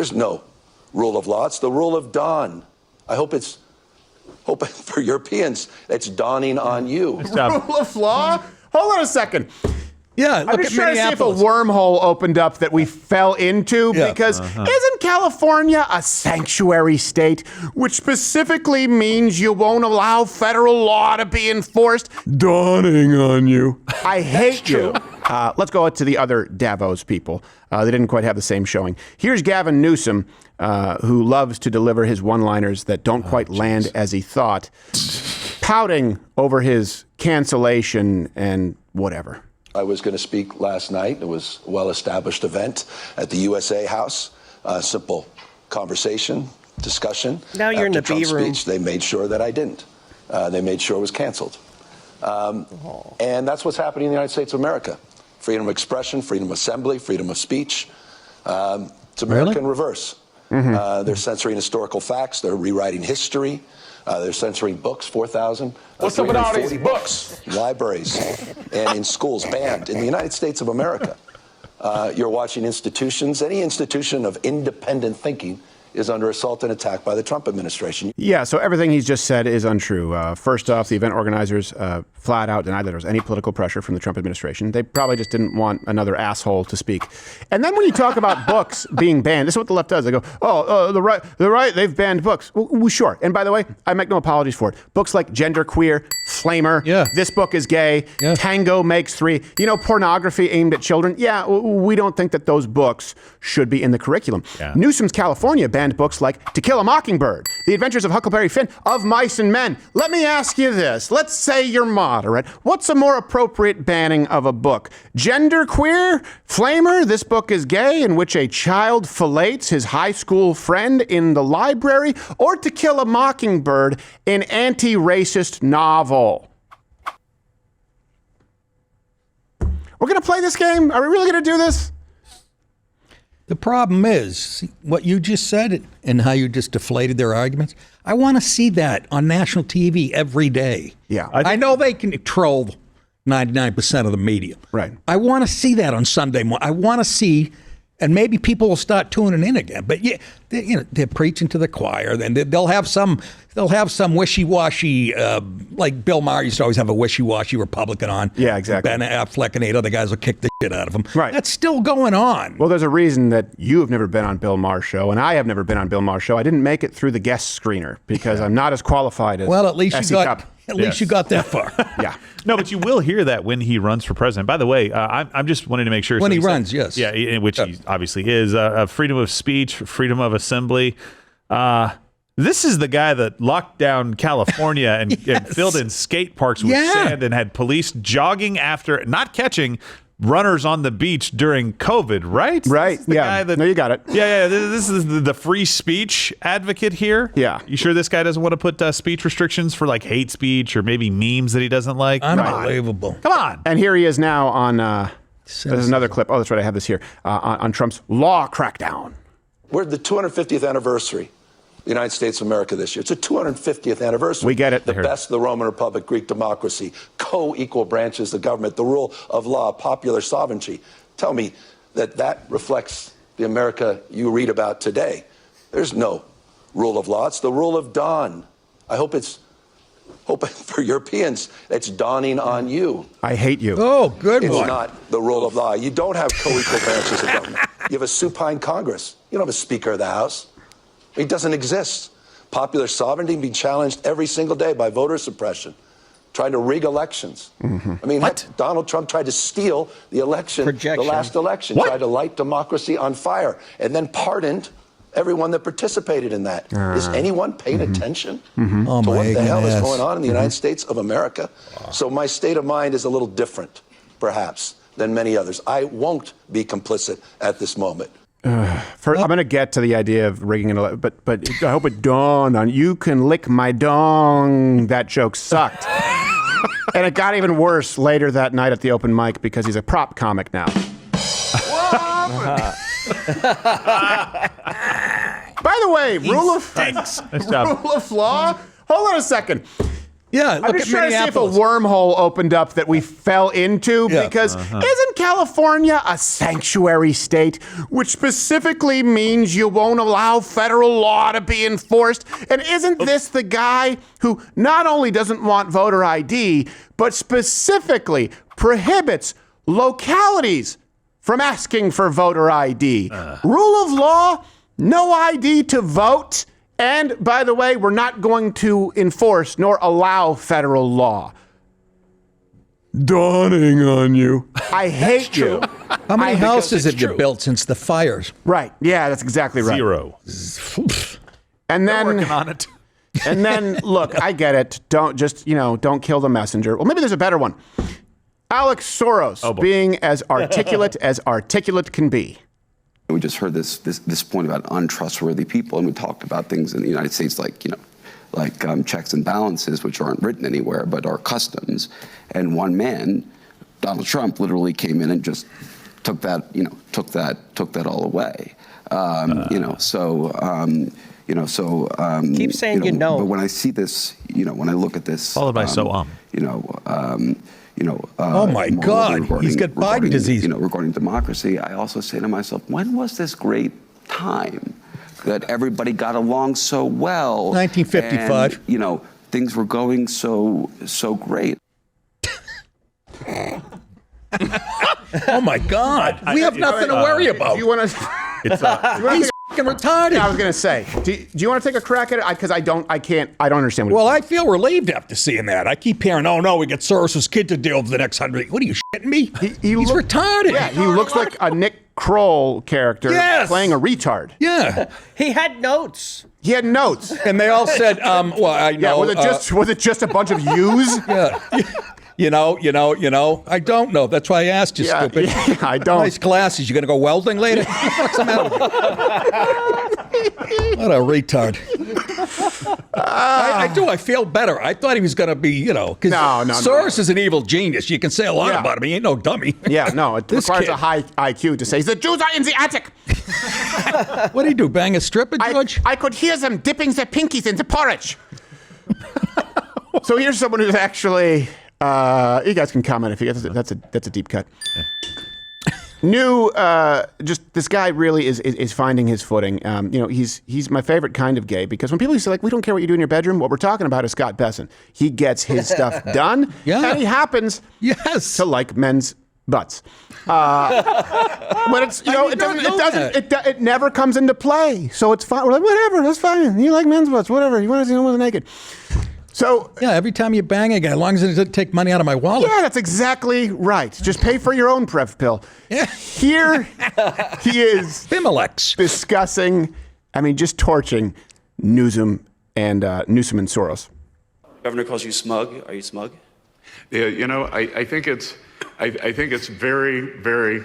There's no rule of law. It's the rule of dawn. I hope for Europeans, it's dawning on you. Rule of law? Hold on a second. Yeah, I'm just trying to see if a wormhole opened up that we fell into, because isn't California a sanctuary state, which specifically means you won't allow federal law to be enforced? Dawning on you. I hate you. Let's go to the other Davos people. They didn't quite have the same showing. Here's Gavin Newsom, who loves to deliver his one-liners that don't quite land as he thought, pouting over his cancellation and whatever. I was going to speak last night. It was a well-established event at the USA House. Simple conversation, discussion. Now you're in the B room. Speech, they made sure that I didn't. They made sure it was canceled. And that's what's happening in the United States of America. Freedom of expression, freedom of assembly, freedom of speech. It's America in reverse. They're censoring historical facts. They're rewriting history. They're censoring books, 4,000. What's up with all these books? Libraries and in schools banned in the United States of America. You're watching institutions. Any institution of independent thinking is under assault and attack by the Trump administration. Yeah, so everything he's just said is untrue. First off, the event organizers flat out denied that there was any political pressure from the Trump administration. They probably just didn't want another asshole to speak. And then when you talk about books being banned, this is what the left does. They go, the right, they've banned books. Well, sure. And by the way, I make no apologies for it. Books like Genderqueer, Flamer, This Book is Gay, Tango Makes Three, pornography aimed at children. Yeah, we don't think that those books should be in the curriculum. Yeah. Newsom's California banned books like To Kill a Mockingbird, The Adventures of Huckleberry Finn, Of Mice and Men. Let me ask you this. Let's say you're moderate. What's a more appropriate banning of a book? Genderqueer? Flamer? This Book is Gay, in which a child fillets his high school friend in the library? Or To Kill a Mockingbird, an anti-racist novel? We're going to play this game? Are we really going to do this? The problem is what you just said and how you just deflated their arguments. I want to see that on national TV every day. Yeah. I know they can troll 99% of the media. Right. I want to see that on Sunday morning. I want to see, and maybe people will start tuning in again. But yeah, they're preaching to the choir. Then they'll have some wishy-washy, like Bill Maher used to always have a wishy-washy Republican on. Yeah, exactly. Ben Affleck and 8 other guys will kick the shit out of him. Right. That's still going on. Well, there's a reason that you have never been on Bill Maher's show, and I have never been on Bill Maher's show. I didn't make it through the guest screener because I'm not as qualified as at least SC Cup. At least you got that far. Yeah. No, but you will hear that when he runs for president. By the way, I'm just wanting to make sure. When he runs, yes. Yeah, which he obviously is. Freedom of speech, freedom of assembly. This is the guy that locked down California and filled in skate parks with sand and had police jogging after, not catching runners on the beach during COVID, right? Right. Guy that, no, you got it. Yeah. This is the free speech advocate here. Yeah. You sure this guy doesn't want to put speech restrictions for like hate speech or maybe memes that he doesn't like? Unbelievable. Come on. And here he is now on, there's another clip. Oh, that's right. I have this here. On Trump's law crackdown. We're at the 250th anniversary. The United States of America this year. It's a 250th anniversary. We get it. The best of the Roman Republic, Greek democracy, co-equal branches of government, the rule of law, popular sovereignty. Tell me that reflects the America you read about today. There's no rule of law. It's the rule of dawn. I hope for Europeans, it's dawning on you. I hate you. Oh, good It's one. not the rule of law. You don't have co-equal branches of government. You have a supine Congress. You don't have a Speaker of the House. It doesn't exist. Popular sovereignty being challenged every single day by voter suppression, trying to rig elections. I mean, Donald Trump tried to steal the election, the last election, tried to light democracy on fire, and then pardoned everyone that participated in that. Is anyone paying attention to what the hell is going on in the United States of America? So my state of mind is a little different, perhaps, than many others. I won't be complicit at this moment. I'm going to get to the idea of rigging an but I hope it dawned on you. Can lick my dong. That joke sucked. And it got even worse later that night at the open mic because he's a prop comic now. By the way, rule of law? Hold on a second. Yeah, I'm look just at trying to see if a Minneapolis. wormhole opened up that we fell into Yeah. because isn't California a sanctuary state, which specifically means you won't allow federal law to be enforced? And isn't this the guy who not only doesn't want voter ID, but specifically prohibits localities from asking for voter ID? Rule of law, no ID to vote. And by the way, we're not going to enforce nor allow federal law. Dawning on you. I hate you. How many houses have it's you true. built since the fires? Right. Yeah, that's exactly right. 0. And They're working then on it. and then look, I get it. Don't just, don't kill the messenger. Well, maybe there's a better one. Alex Soros boy. being as articulate can be. We just heard this point about untrustworthy people, and we talked about things in the United States like checks and balances, which aren't written anywhere but are customs. And one man, Donald Trump, literally came in and just took that all away. Keep saying you know. But when I see this, when I look at this, Followed by Oh my God, he's got Biden regarding, disease. Regarding democracy, I also say to myself, when was this great time that everybody got along so well? 1955. And, things were going so great. Oh my God, we have nothing to worry about. Do you want to? It's He's fucking retarded. I was going to say. Do you want to take a crack at it? Because I don't understand what. Well, I feel relieved after seeing that. I keep hearing, oh no, we got Soros's kid to deal for the next 100. What are you shitting me? He's retarded. Yeah, he looks like a Nick Kroll character playing a retard. Yeah. He had notes. He had notes. And they all said, well, I know. Yeah, was it just a bunch of yous? Yeah. I don't know. That's why I asked you, stupid. Yeah, I don't. Nice glasses. You going to go welding later? What's the matter with you? What a retard. I do. I feel better. I thought he was going to be, because No. Soros is an evil genius. You can say a lot about him. He ain't no dummy. Yeah, no, it This requires kid. a high IQ to say, the Jews are in the attic. What did he do, bang a stripper, George? I could hear them dipping their pinkies into porridge. So here's someone who's actually, you guys can comment if you guys, that's a deep cut. Just this guy really is finding his footing. He's my favorite kind of gay because when people say we don't care what you do in your bedroom, what we're talking about is Scott Bessent. He gets his stuff done, and he happens to like men's butts. But it's it never comes into play. So it's fine. We're like, whatever, that's fine. You like men's butts, whatever. You want to see someone naked. So yeah, every time you bang a guy, as long as it doesn't take money out of my wallet. yeah, that's exactly right. Just pay for your own Pref pill. Yeah. Here he is Bimilex. discussing, just torching Newsom and Soros. Governor calls you smug. Are you smug? Yeah, I think it's very, very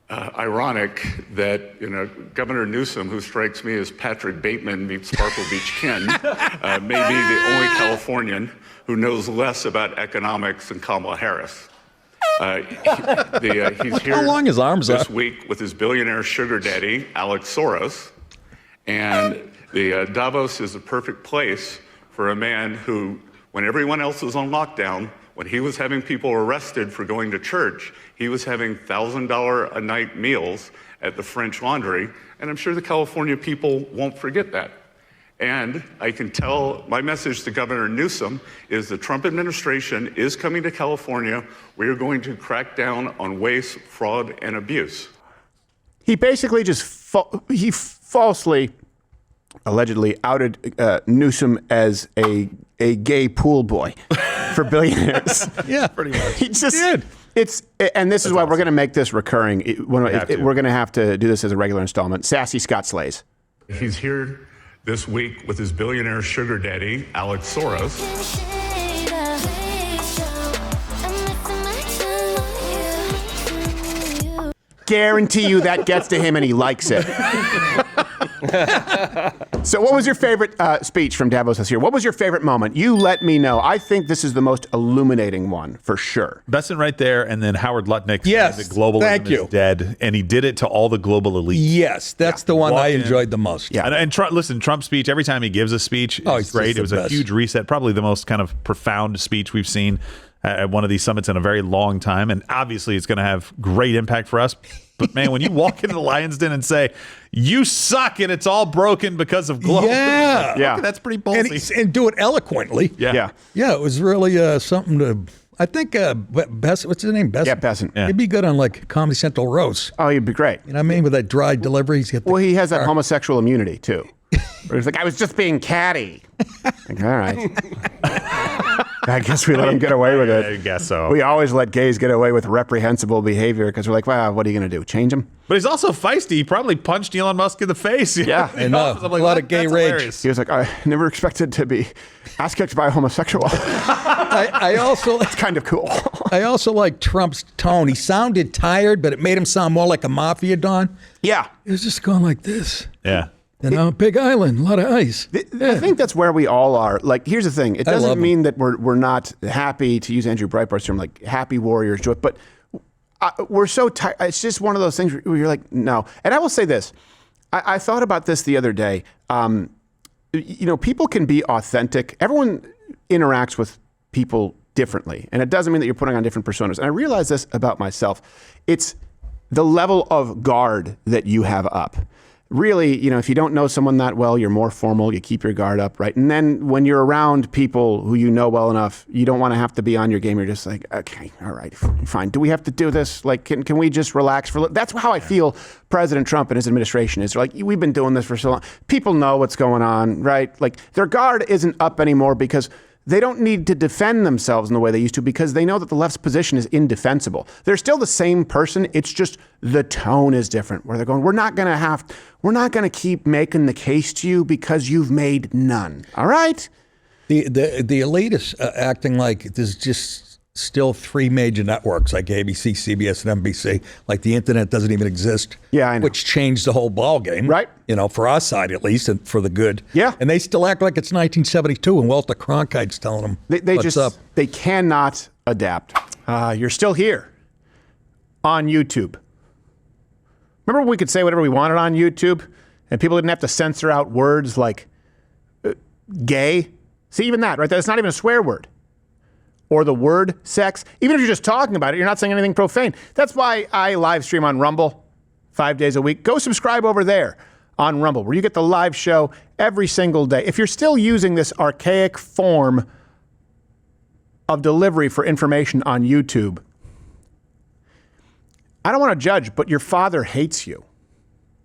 ironic that Governor Newsom, who strikes me as Patrick Bateman meets Sparkle Beach Ken, may be the only Californian who knows less about economics than Kamala Harris. He's here How long his arms this are. week with his billionaire sugar daddy, Alex Soros, and the Davos is the perfect place for a man who, when everyone else was on lockdown, when he was having people arrested for going to church, he was having $1,000 a night meals at the French Laundry, and I'm sure the California people won't forget that. And I can tell my message to Governor Newsom is the Trump administration is coming to California. We are going to crack down on waste, fraud, and abuse. He basically just falsely, allegedly outed Newsom as a gay pool boy for billionaires. Yeah, pretty much. He just did. And this is why we're going to make this recurring. We're going to have to do this as a regular installment. Sassy Scott Slays. He's here this week with his billionaire sugar daddy, Alex Soros. Guarantee you that gets to him and he likes it. So what was your favorite speech from Davos this year? What was your favorite moment? You let me know. I think this is the most illuminating one, for sure. Bessent right there, and then Howard Lutnick. Yes, the globalism thank you. is dead, and he did it to all the global elite. Yes, that's the one I enjoyed the most. Yeah. And listen, Trump's speech, every time he gives a speech, it's great. It was a huge reset, probably the most kind of profound speech we've seen at one of these summits in a very long time. And obviously it's going to have great impact for us. But man, when you walk into the Lion's Den and say, you suck and it's all broken because of global. Yeah. Yeah. That's pretty ballsy. And do it eloquently. Yeah. Yeah, it was really something to... I think Bessent, what's his name? Bessent? Yeah, Bessent. Yeah. He'd be good on like Comedy Central roast. Oh, he'd be great. You know what I mean? With that dry delivery. Well, he has that homosexual immunity, too. Where he's like, I was just being catty. Like, all right. I guess we let him get away with it. I guess so. We always let gays get away with reprehensible behavior because we're like, wow, what are you going to do? Change them? But he's also feisty. He probably punched Elon Musk in the face. Yeah. I know. I'm like, A lot of gay that's rage. hilarious. He was like, I never expected to be ass kicked by a homosexual. I also... It's kind of cool. I also like Trump's tone. He sounded tired, but it made him sound more like a mafia don. Yeah. It was just going like this. Yeah. You know, big island, a lot of ice. I think that's where we all are. Like, here's the thing. It I love doesn't him. mean that we're not happy, to use Andrew Breitbart's term, like happy warriors, joy. But we're so tired. It's just one of those things where you're like, no. And I will say this. I thought about this the other day. People can be authentic. Everyone interacts with people differently. And it doesn't mean that you're putting on different personas. And I realized this about myself. It's the level of guard that you have up. Really, if you don't know someone that well, you're more formal, you keep your guard up, right? And then when you're around people who you know well enough, you don't want to have to be on your game. You're just like, okay, all right, fine. Do we have to do this? Like, can we just relax for a little? That's how I feel President Trump and his administration is. Like, we've been doing this for so long. People know what's going on, right? Like, their guard isn't up anymore because they don't need to defend themselves in the way they used to because they know that the left's position is indefensible. They're still the same person. It's just the tone is different where they're going, we're not going to keep making the case to you because you've made none. All right? The elite is acting like there's just still three major networks like ABC, CBS, and NBC. Like the internet doesn't even exist. Yeah, I know. Which changed the whole ball game. Right. For our side at least, and for the good. Yeah. And they still act like it's 1972 and Walter Cronkite's telling them what's up. They cannot adapt. You're still here on YouTube. Remember when we could say whatever we wanted on YouTube and people didn't have to censor out words like gay? See, even that, right? That's not even a swear word. Or the word sex. Even if you're just talking about it, you're not saying anything profane. That's why I live stream on Rumble 5 days a week. Go subscribe over there on Rumble, where you get the live show every single day. If you're still using this archaic form of delivery for information on YouTube, I don't want to judge, but your father hates you.